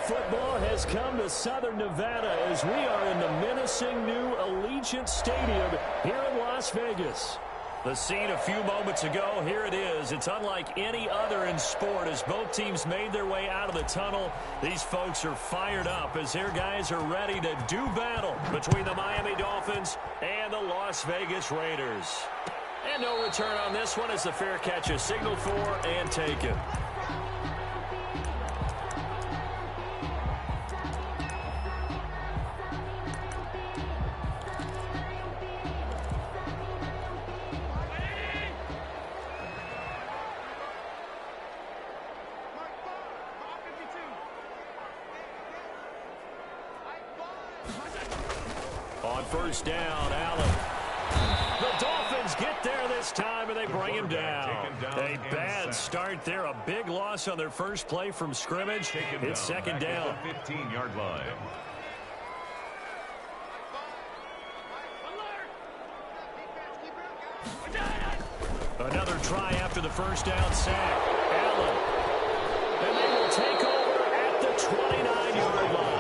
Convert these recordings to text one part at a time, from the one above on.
football has come to Southern Nevada as we are in the menacing new Allegiant Stadium here in Las Vegas. The scene a few moments ago, here it is. It's unlike any other in sport as both teams made their way out of the tunnel. These folks are fired up as their guys are ready to do battle between the Miami Dolphins and the Las Vegas Raiders. And no return on this one as the fair catch is signaled for and taken. On first down, Allen. The Dolphins get there this time, and they bring him down. A bad start there. A big loss on their first play from scrimmage. It's second down. 15-yard line. Another try after the first down sack. Allen. And they will take over at the 29-yard line.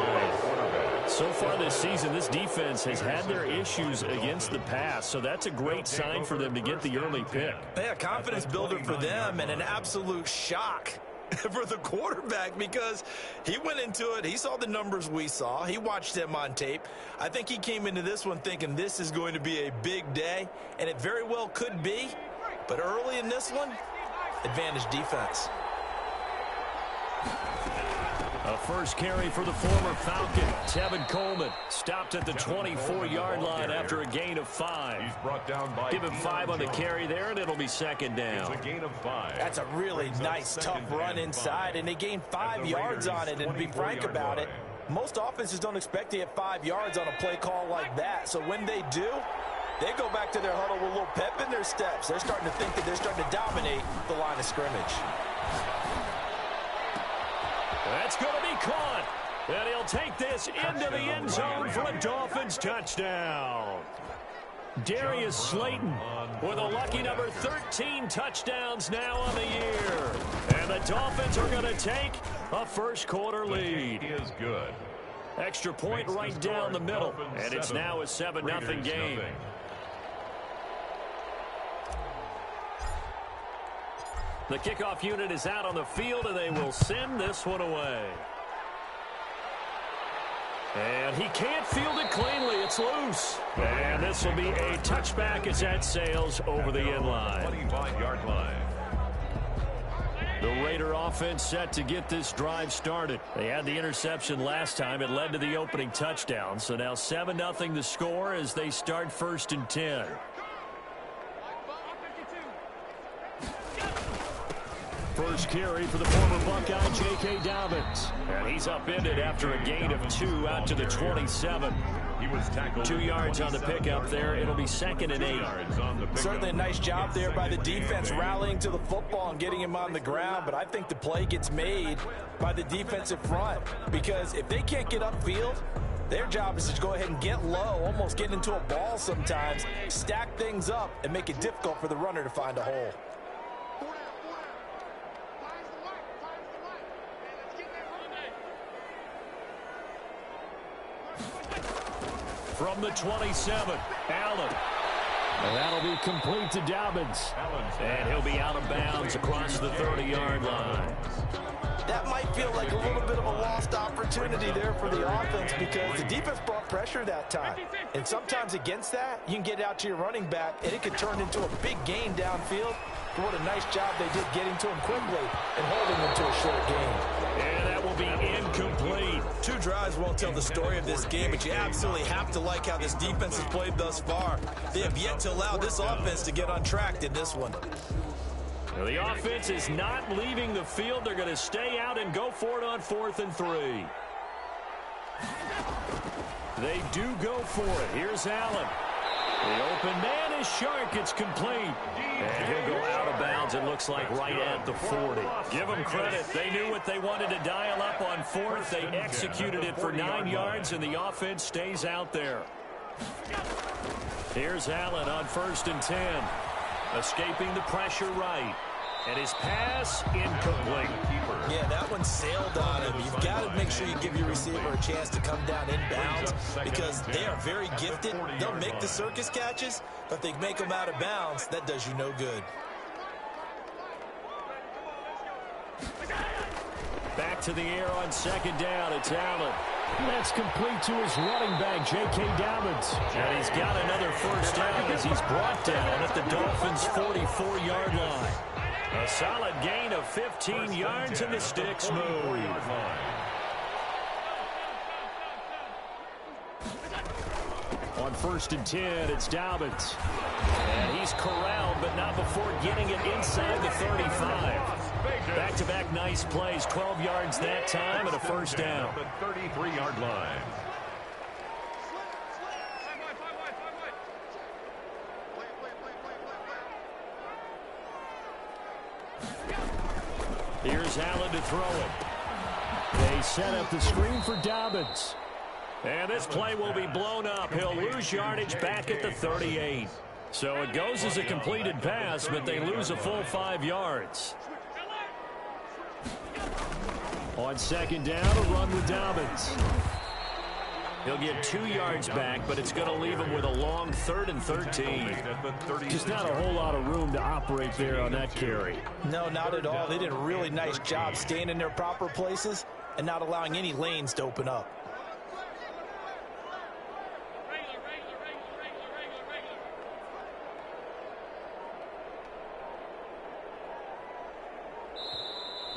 So far this season, this defense has had their issues against the pass, so that's a great sign for them to get the early pick. Yeah, confidence builder for them and an absolute shock for the quarterback because he went into it. He saw the numbers we saw. He watched them on tape. I think he came into this one thinking this is going to be a big day, and it very well could be. But early in this one, advantage defense. A first carry for the former Falcon, Tevin Coleman, stopped at the 24-yard line after a gain of 5. He's brought down by Give him 5 on the carry there, and it'll be second down. It's a gain of 5. That's a really nice, tough run inside, and they gained 5 yards on it. And to be frank about it, most offenses don't expect to get 5 yards on a play call like that. So when they do, they go back to their huddle with a little pep in their steps. They're starting to think that they're starting to dominate the line of scrimmage. That's going to be caught. And he'll take this into the end zone for a Dolphins touchdown. Darius Slayton with a lucky number 13 touchdowns now on the year. And the Dolphins are going to take a first quarter lead. He is good. Extra point right down the middle. And it's now a 7-0 game. The kickoff unit is out on the field, and they will send this one away. And he can't field it cleanly. It's loose. And this will be a touchback as that sails over the end line. 25-yard line. The Raider offense set to get this drive started. They had the interception last time. It led to the opening touchdown. So now 7-0 the score as they start first and 10. First carry for the former Buckeye, J.K. Dobbins. And he's upended after a gain of 2 out to the 27. He was tackled 2 yards on the pickup there. It'll be second and 8. Certainly a nice job there by the defense rallying to the football and getting him on the ground. But I think the play gets made by the defensive front because if they can't get upfield, their job is to go ahead and get low, almost get into a ball sometimes, stack things up, and make it difficult for the runner to find a hole. From the 27, Allen. And that'll be complete to Dobbins. And he'll be out of bounds across the 30-yard line. That might feel like a little bit of a lost opportunity there for the offense because the defense brought pressure that time. And sometimes against that, you can get out to your running back, and it could turn into a big gain downfield. But what a nice job they did getting to him quickly and holding him to a short gain. And that will be incomplete. 2 drives won't tell the story of this game, but you absolutely have to like how this defense has played thus far. They have yet to allow this offense to get untracked in this one. Now the offense is not leaving the field. They're going to stay out and go for it on 4th and 3. They do go for it. Here's Allen. The open man is Shark. It's complete. And he'll go out of bounds, it looks like, right at the 40. Give them credit. They knew what they wanted to dial up on 4th. They executed it for 9 yards, and the offense stays out there. Here's Allen on 1st and 10. Escaping the pressure right. And his pass incomplete. Yeah, that one sailed on him. You've got to make sure you give your receiver a chance to come down inbounds because they are very gifted. They'll make the circus catches, but if they make them out of bounds, that does you no good. Back to the air on second down. It's Allen. That's complete to his running back, J.K. Dobbins. And he's got another first down as he's brought down at the Dolphins' 44-yard line. A solid gain of 15 yards, and the sticks move. On 1st and 10, it's Dobbins. And he's corralled, but not before getting it inside the 35. Back-to-back nice plays, 12 yards that time, and a first down. The 33-yard line. Here's Allen to throw it. They set up the screen for Dobbins. And this play will be blown up. He'll lose yardage back at the 38. So it goes as a completed pass, but they lose a full 5 yards. On second down, a run with Dobbins. He'll get 2 yards back, but it's going to leave him with a long 3rd and 13. Just not a whole lot of room to operate there on that carry. No, not at all. They did a really nice job staying in their proper places and not allowing any lanes to open up.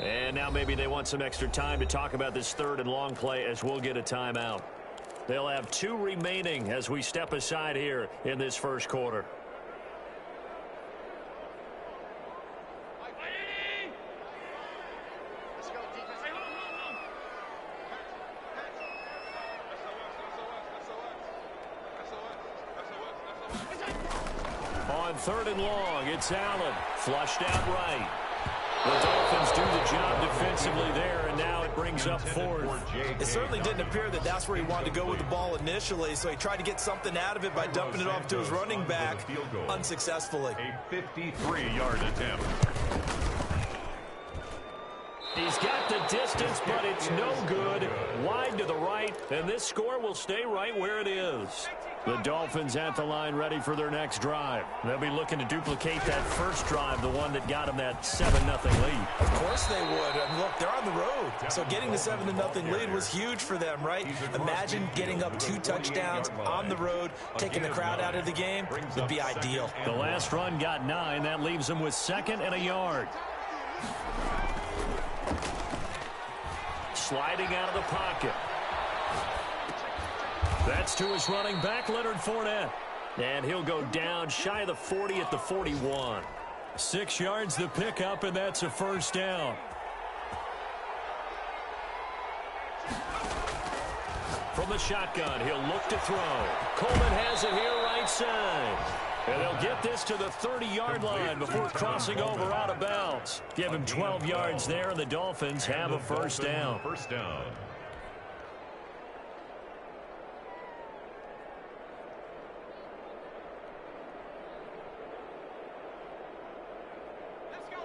And now maybe they want some extra time to talk about this 3rd and long play as we'll get a timeout. They'll have 2 remaining as we step aside here in this first quarter. On 3rd and long, it's Allen. Flushed out right. The Dolphins do the job defensively there, and now it brings up 4th. It certainly didn't appear that that's where he wanted to go with the ball initially, so he tried to get something out of it by dumping it off to his running back unsuccessfully. A 53-yard attempt. He's got the distance, but it's no good. Wide to the right, and this score will stay right where it is. The Dolphins at the line ready for their next drive. They'll be looking to duplicate that first drive, the one that got them that 7-0 lead. Of course they would. And look, they're on the road. So getting the 7-0 lead was huge for them, right? Imagine getting up 2 touchdowns on the road, taking the crowd out of the game. Would be ideal. The last run got 9. That leaves them with 2nd and a yard. Sliding out of the pocket. That's to his running back, Leonard Fournette. And he'll go down shy of the 40 at the 41. 6 yards the pickup, and that's a first down. From the shotgun, he'll look to throw. Coleman has it here right side. And they'll get this to the 30-yard line before crossing over out of bounds. Give him 12 yards there, and the Dolphins have a first down. First down.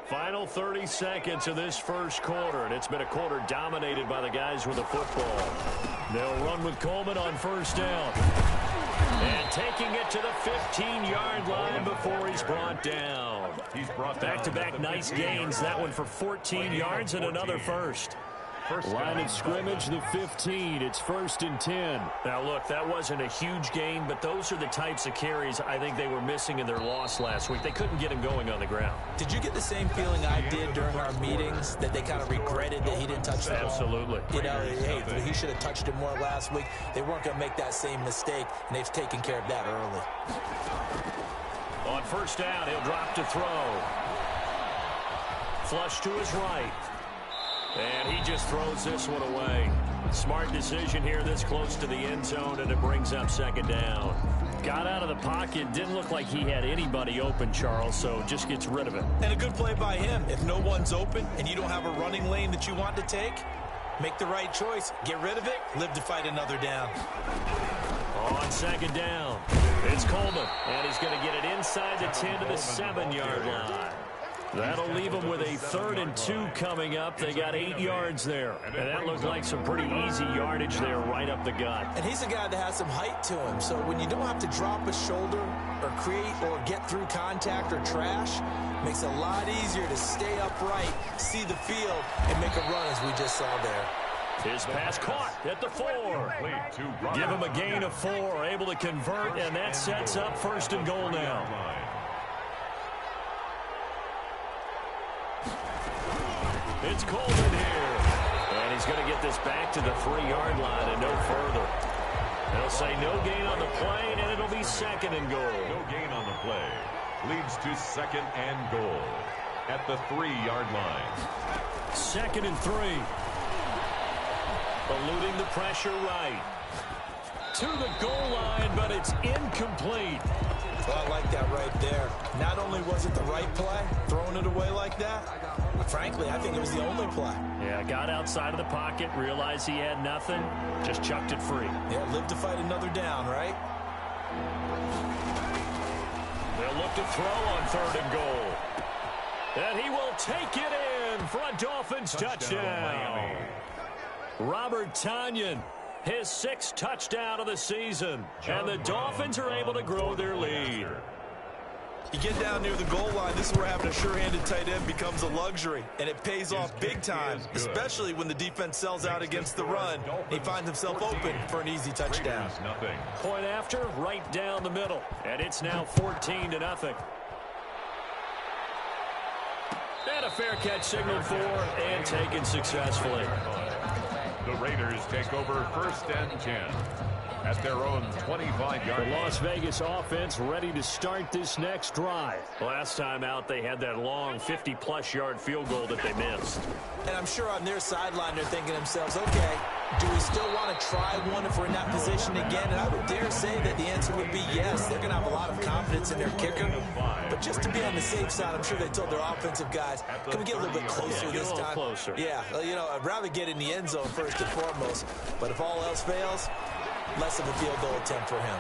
Final 30 seconds of this first quarter, and it's been a quarter dominated by the guys with the football. They'll run with Coleman on first down. And taking it to the 15-yard line before he's brought down. Back-to-back nice gains. That one for 14 yards and another first. Line of scrimmage, the 15. It's 1st and 10. Now, look, that wasn't a huge gain, but those are the types of carries I think they were missing in their loss last week. They couldn't get him going on the ground. Did you get the same feeling I did during our meetings, that they kind of regretted that he didn't touch the ball? Absolutely. You know, hey, he should have touched it more last week. They weren't going to make that same mistake, and they've taken care of that early. On first down, he'll drop to throw. Flush to his right. And he just throws this one away. Smart decision here this close to the end zone, and it brings up 2nd down. Got out of the pocket. Didn't look like he had anybody open, Charles, so just gets rid of it. And a good play by him. If no one's open and you don't have a running lane that you want to take, make the right choice. Get rid of it. Live to fight another down. On 2nd down, it's Coleman, and he's going to get it inside the 10 to the 7-yard line. That'll leave them with a 3rd and 2 coming up. They got 8 yards there. And that looked like some pretty easy yardage there right up the gut. And he's a guy that has some height to him. So when you don't have to drop a shoulder or create or get through contact or trash, makes it a lot easier to stay upright, see the field, and make a run as we just saw there. His pass caught at the 4. Give him a gain of 4, able to convert, and that sets up 1st and goal now. It's Coleman here. And he's going to get this back to the 3-yard line and no further. They'll say no gain on the play, and it'll be 2nd and goal. No gain on the play. Leads to 2nd and goal at the 3-yard line. 2nd and 3. Eluding the pressure right. To the goal line, but it's incomplete. Well, I like that right there. Not only was it the right play, throwing it away like that, frankly, I think it was the only play. Yeah, got outside of the pocket, realized he had nothing, just chucked it free. Yeah, live to fight another down, right? They'll look to throw on 3rd and goal. And he will take it in for a Dolphins touchdown. Robert Tonyan, his 6th touchdown of the season. And the Dolphins are able to grow their lead. You get down near the goal line, this is where having a sure-handed tight end becomes a luxury, and it pays off big time, especially when the defense sells out against the run. He finds himself open for an easy touchdown. Point after, right down the middle, and it's now 14-0. And a fair catch signaled for and taken successfully. The Raiders take over 1st and 10 at their own 25-yard. The Las Vegas offense ready to start this next drive. Last time out, they had that long 50-plus yard field goal that they missed. And I'm sure on their sideline, they're thinking to themselves, okay, do we still want to try one if we're in that position again? And I would dare say that the answer would be yes. They're going to have a lot of confidence in their kicker. But just to be on the safe side, I'm sure they told their offensive guys, can we get a little bit closer this time? Closer. Yeah, you know, I'd rather get in the end zone first and foremost. But if all else fails, less of a field goal attempt for him.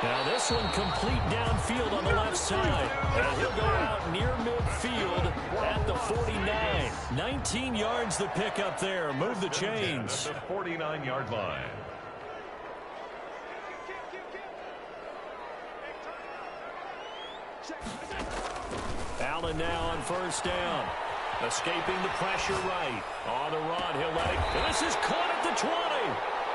Now this one complete downfield on the left side. And he'll go out near midfield at the 49. 19 yards the pick up there. Move the chains. At the 49-yard line. Allen now on 1st down. Escaping the pressure right. On the run, he'll let it. This is caught at the 20.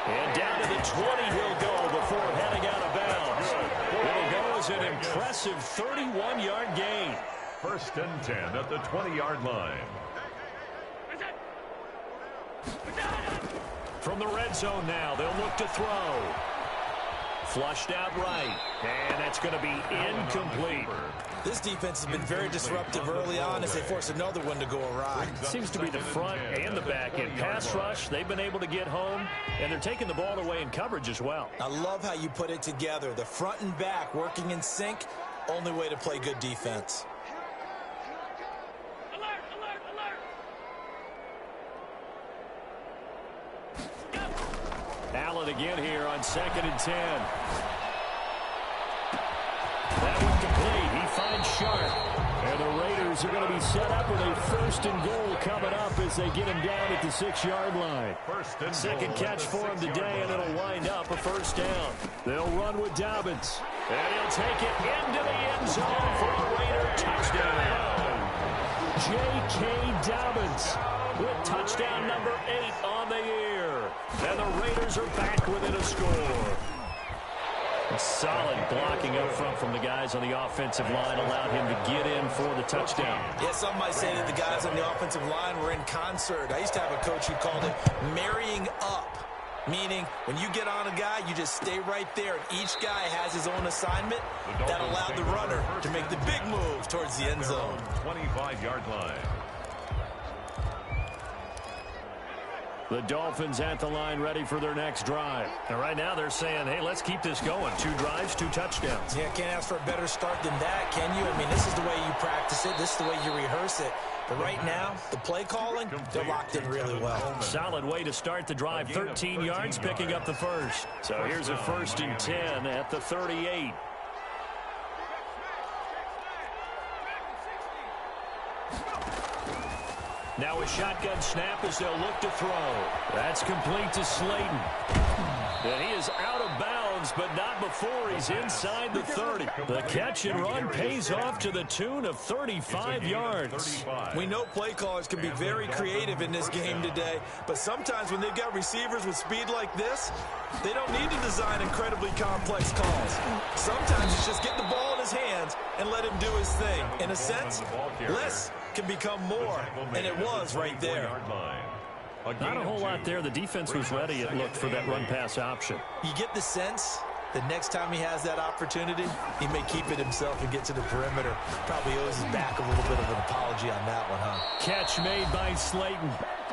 And down to the 20 he'll go before heading out of bounds. It'll go as an impressive 31-yard gain. 1st and 10 at the 20-yard line. From the red zone now, they'll look to throw. Flushed out right. And that's going to be incomplete. This defense has been very disruptive early on as they force another one to go awry. Seems to be the front and the back end. Pass rush, they've been able to get home, and they're taking the ball away in coverage as well. I love how you put it together. The front and back working in sync, only way to play good defense. Allen again here on 2nd and 10. That one complete. He finds Sharp. And the Raiders are going to be set up with a 1st and goal coming up as they get him down at the 6-yard line. 2nd catch for him today, and it'll wind up a 1st down. They'll run with Dobbins. And he'll take it into the end zone for a Raider touchdown. J.K. Dobbins with touchdown number 8 on the year. And the Raiders are back within a score. A solid blocking up front from the guys on the offensive line allowed him to get in for the touchdown. Yeah, some might say that the guys on the offensive line were in concert. I used to have a coach who called it marrying up, meaning when you get on a guy, you just stay right there, and each guy has his own assignment. That allowed the runner to make the big move towards the end zone. 25-yard line. The Dolphins at the line ready for their next drive. And right now they're saying, hey, let's keep this going. 2 drives, 2 touchdowns. Yeah, can't ask for a better start than that, can you? I mean, this is the way you practice it. This is the way you rehearse it. But right now, the play calling, they're locked in really well. Solid way to start the drive. 13 yards, picking up the 1st. So here's a 1st and 10 at the 38. Now a shotgun snap as they'll look to throw. That's complete to Slayton. And he is out of bounds, but not before he's inside the 30. The catch and run pays off to the tune of 35 yards. We know play callers can be very creative in this game today, but sometimes when they've got receivers with speed like this, they don't need to design incredibly complex calls. Sometimes it's just get the ball in his hands and let him do his thing. In a sense, less can become more, and it was right there. Not a whole lot there. The defense was ready, it looked, for that run-pass option. You get the sense that next time he has that opportunity, he may keep it himself and get to the perimeter. Probably owes his back a little bit of an apology on that one, huh? Catch made by Slayton.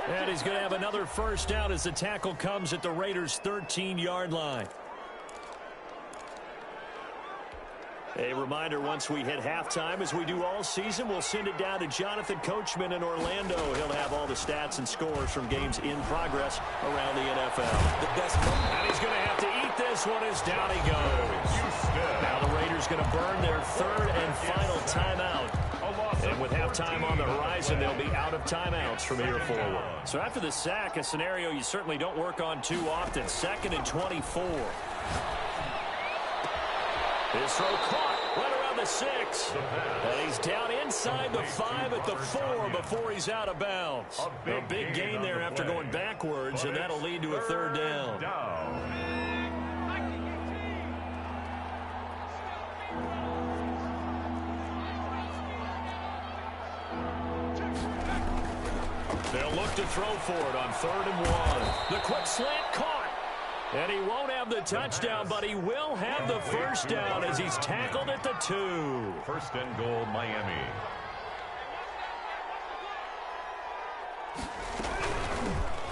And he's going to have another first down as the tackle comes at the Raiders' 13-yard line. A reminder, once we hit halftime, as we do all season, we'll send it down to Jonathan Coachman in Orlando. He'll have all the stats and scores from games in progress around the NFL. The best moment. And he's going to have to eat this one as down he goes. Now the Raiders going to burn their third and final timeout. And with halftime on the horizon, they'll be out of timeouts from here forward. So after the sack, a scenario you certainly don't work on too often. 2nd and 24. His throw caught right around the 6. And he's down inside the 5 at the 4 before he's out of bounds. A big gain there after going backwards, and that'll lead to a 3rd down. They'll look to throw for it on 3rd and 1. The quick slant caught. And he won't have the touchdown, but he will have the first down as he's tackled at the 2. 1st and goal, Miami.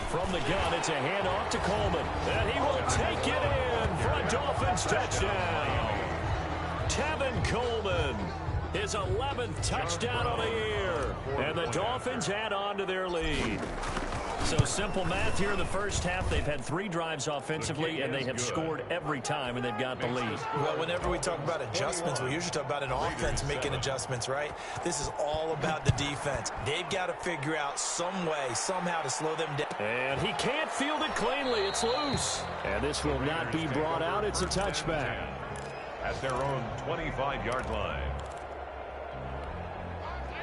From the gun, it's a handoff to Coleman. And he will take it in for a Dolphins touchdown. Tevin Coleman, his 11th touchdown of the year. And the Dolphins add on to their lead. So simple math here in the first half. They've had 3 drives offensively, and they have scored every time, and they've got the lead. Well, whenever we talk about adjustments, we usually talk about an offense making adjustments, right? This is all about the defense. They've got to figure out some way, somehow to slow them down. And he can't field it cleanly. It's loose. And this will not be brought out. It's a touchback. At their own 25-yard line.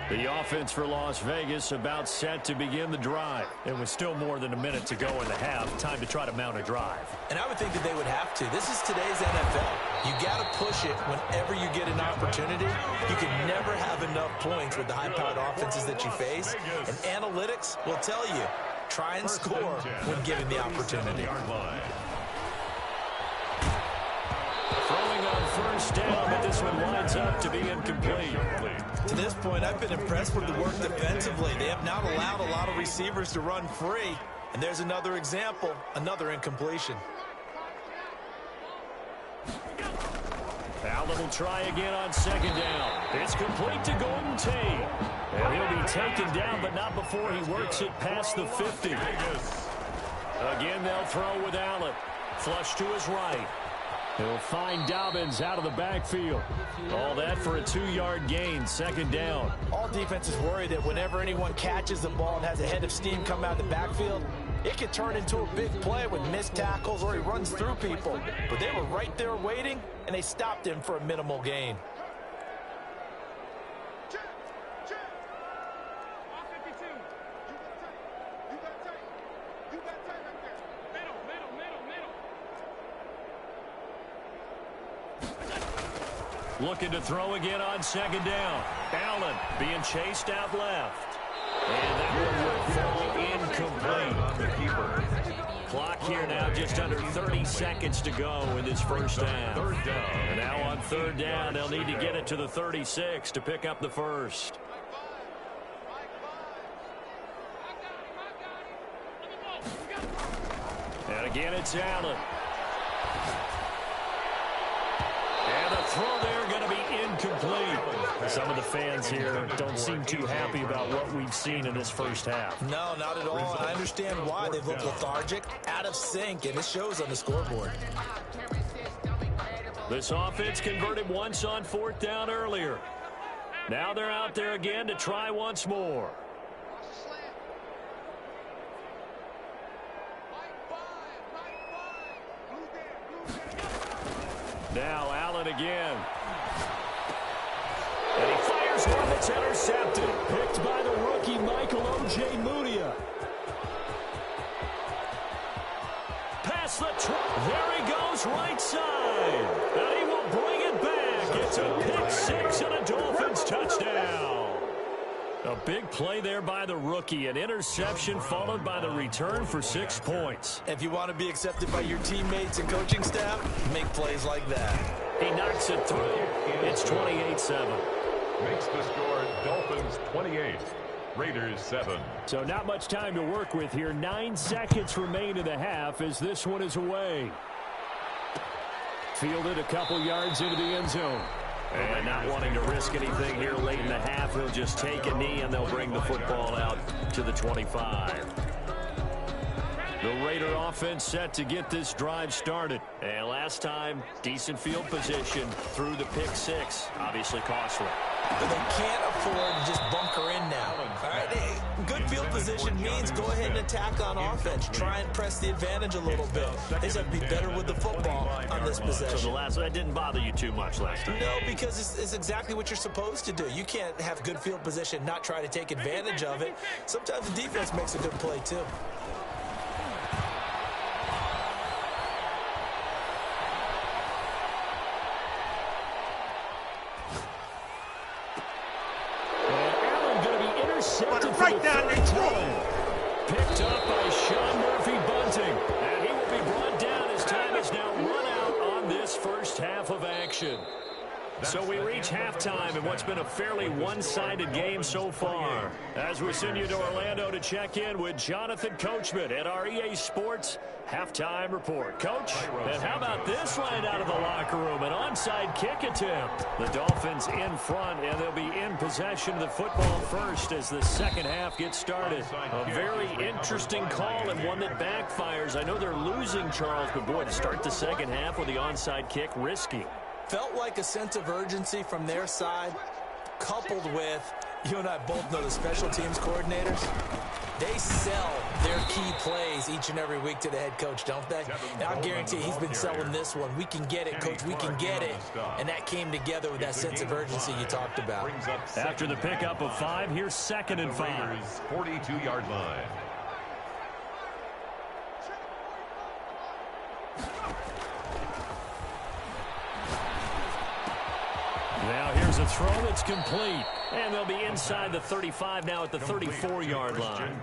The offense for Las Vegas about set to begin the drive. And with still more than a minute to go in the half, time to try to mount a drive. And I would think that they would have to. This is today's NFL. You got to push it whenever you get an opportunity. You can never have enough points with the high-powered offenses that you face. And analytics will tell you, try and score when given the opportunity. Throwing on first down, but this one winds up to be incomplete. To this point, I've been impressed with the work defensively. They have not allowed a lot of receivers to run free. And there's another example, another incompletion. Allen will try again on 2nd down. It's complete to Golden Tate. And he'll be taken down, but not before he works it past the 50. Again, they'll throw with Allen. Flush to his right. He'll find Dobbins out of the backfield. All that for a 2-yard gain, 2nd down. All defenses worry that whenever anyone catches the ball and has a head of steam come out of the backfield, it could turn into a big play with missed tackles or he runs through people. But they were right there waiting, and they stopped him for a minimal gain. Looking to throw again on 2nd down. Allen being chased out left. And that one will fall incomplete. Clock here now just under 30 seconds to go in this first half. And now on 3rd down, they'll need to get it to the 36 to pick up the first. And again, it's Allen. And the throw there going to be incomplete. Some of the fans here don't seem too happy about what we've seen in this first half. No, not at all. I understand why. They've looked lethargic, out of sync, and it shows on the scoreboard. This offense converted once on 4th down earlier. Now they're out there again to try once more. Now Allen again. And he fires one that's intercepted. Picked by the rookie Michael O.J. Mudia. Past the there he goes right side. And he will bring it back. It's a pick six and a Dolphins touchdown. A big play there by the rookie. An interception followed by the return for 6 points. If you want to be accepted by your teammates and coaching staff, make plays like that. He knocks it through. It's 28-7. Makes the score Dolphins 28, Raiders 7. So not much time to work with here. 9 seconds remain in the half as this one is away. Fielded a couple yards into the end zone. And not wanting to risk anything here late in the half, he'll just take a knee and they'll bring the football out to the 25. The Raider offense set to get this drive started. And last time, decent field position through the pick six. Obviously costly. But they can't afford to just bunker in now. All right, good field position means go ahead and attack on offense. Try and press the advantage a little bit. They just have to be better with the football on this possession. So that didn't bother you too much last time? No, because it's exactly what you're supposed to do. You can't have good field position, not try to take advantage of it. Sometimes the defense makes a good play, too. Right down the throat. Picked up by Sean Murphy-Bunting. And he will be brought down as time has now run out on this first half of action. So we reach halftime in what's been a fairly one-sided game so far. As we send you to Orlando to check in with Jonathan Coachman at our EA Sports Halftime Report. Coach, and how about this line out of the locker room? An onside kick attempt. The Dolphins in front, and they'll be in possession of the football first as the second half gets started. A very interesting call and one that backfires. I know they're losing, Charles, but boy, to start the second half with the onside kick, risky. Felt like a sense of urgency from their side, coupled with, you and I both know the special teams coordinators. They sell their key plays each and every week to the head coach, don't they? And I guarantee he's been selling this one. We can get it, coach. We can get it. And that came together with that sense of urgency you talked about. After the pickup of 5, here's 2nd and 5. 42-yard line. Now here's a throw that's complete. And they'll be inside the 35 now at the 34-yard line.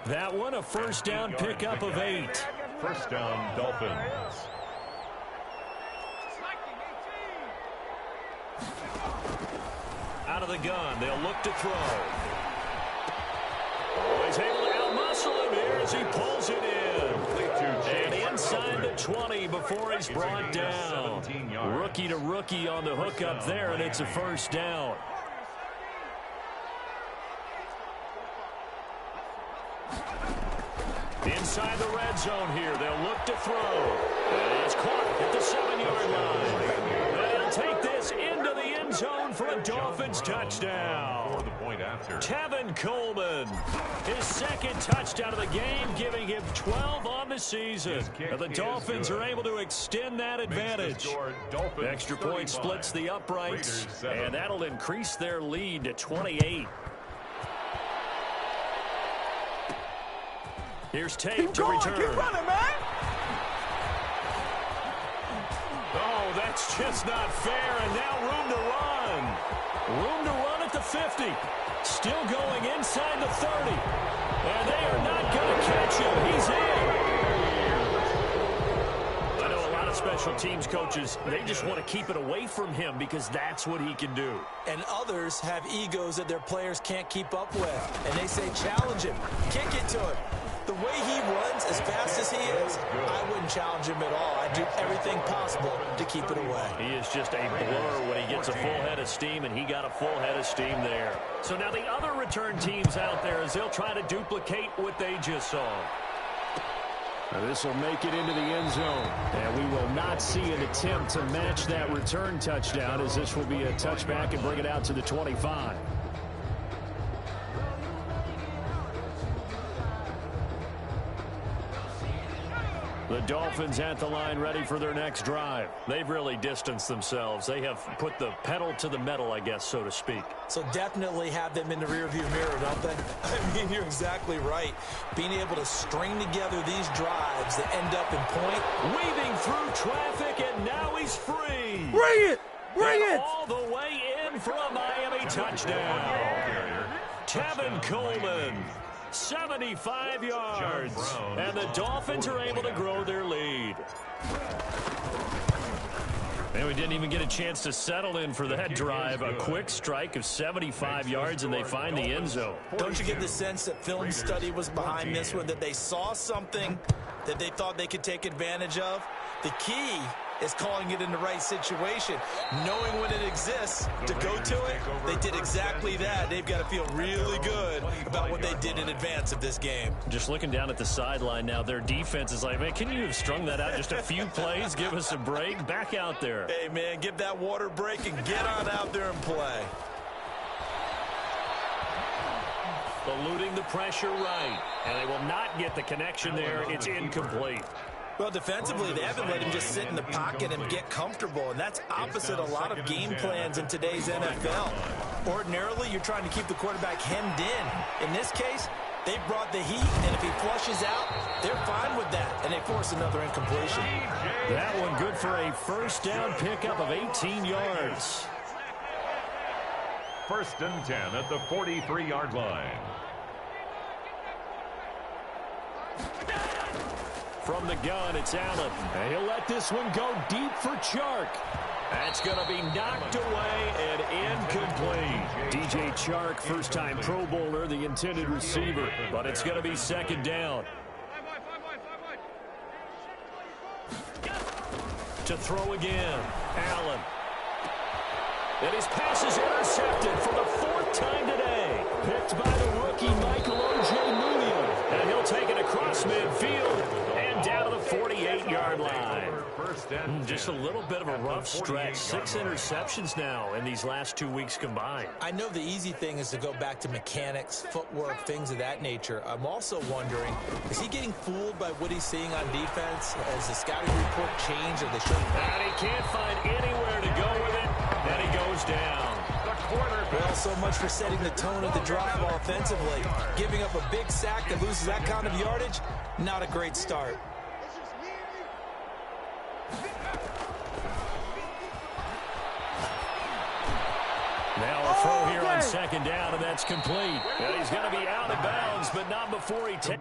That one a first down pickup of 8. First down, Dolphins. Out of the gun, they'll look to throw. Oh, he's able to outmuscle him here as he pulls it in. And inside the 20 before he's brought down. Rookie to rookie on the hookup there, and it's a first down. Inside the red zone here, they'll look to throw. And it's caught at the 7-yard line. They'll take this into the end zone for a Dolphins touchdown. Tevin Coleman, his second touchdown of the game, giving him 12 on the season. And the Dolphins are able to extend that advantage. Extra point splits the uprights, and that'll increase their lead to 28. Here's Tate to return. Keep running, man. Oh, that's just not fair, and now room to run. Room to run at the 50. Still going inside the 30. And they are not going to catch him. He's in. I know a lot of special teams coaches, they just want to keep it away from him because that's what he can do. And others have egos that their players can't keep up with. And they say, challenge him. Kick it to him. The way he runs as fast as he is, I wouldn't challenge him at all. I'd do everything possible to keep it away. He is just a blur when he gets a full head of steam, and he got a full head of steam there. So now the other return teams out there as they'll try to duplicate what they just saw. Now this will make it into the end zone. And we will not see an attempt to match that return touchdown as this will be a touchback and bring it out to the 25. The Dolphins at the line ready for their next drive. They've really distanced themselves. They have put the pedal to the metal, I guess, so to speak. So definitely have them in the rearview mirror, don't they? I mean, you're exactly right. Being able to string together these drives that end up in point. Weaving through traffic, and now he's free. Bring it! Bring and it! all the way in for a Miami touchdown. Tevin Coleman. 75 yards, and the Dolphins are able to grow their lead. And we didn't even get a chance to settle in for that drive. A quick strike of 75 yards, and they find the end zone. Don't you get the sense that film study was behind this one, that they saw something that they thought they could take advantage of? The key is calling it in the right situation, knowing when it exists to go to it. They did exactly that. They've got to feel really good about what they did in advance of this game. Just looking down at the sideline now, their defense is like, man, can you have strung that out just a few plays? Give us a break. Back out there. Hey, man, give that water break and get on out there and play. Eluding the pressure right, and they will not get the connection there. It's incomplete. Well, defensively, they haven't let him just sit in the pocket and get comfortable, and that's opposite a lot of game plans in today's NFL. Ordinarily, you're trying to keep the quarterback hemmed in. In this case, they brought the heat, and if he flushes out, they're fine with that, and they force another incompletion. That one good for a first down pickup of 18 yards. 1st and 10 at the 43-yard line. From the gun, it's Allen. And he'll let this one go deep for Chark. That's going to be knocked away and incomplete. DJ Chark, first-time Pro Bowler, the intended receiver. But it's going to be 2nd down. To throw again, Allen. And his pass is intercepted for the 4th time today. Picked by the rookie Michael Ojemudia. And he'll take it across midfield and down to the 48-yard line. Just a little bit of a rough stretch. 6 interceptions now in these last 2 weeks combined. I know the easy thing is to go back to mechanics, footwork, things of that nature. I'm also wondering, is he getting fooled by what he's seeing on defense? Has the scouting report changed? Or they and he can't find anywhere to go with it, and he goes down. Well, so much for setting the tone of the drive offensively. Giving up a big sack that loses that kind of yardage, not a great start. Now a throw here on 2nd down, and that's complete. And he's going to be out of bounds, but not before he takes...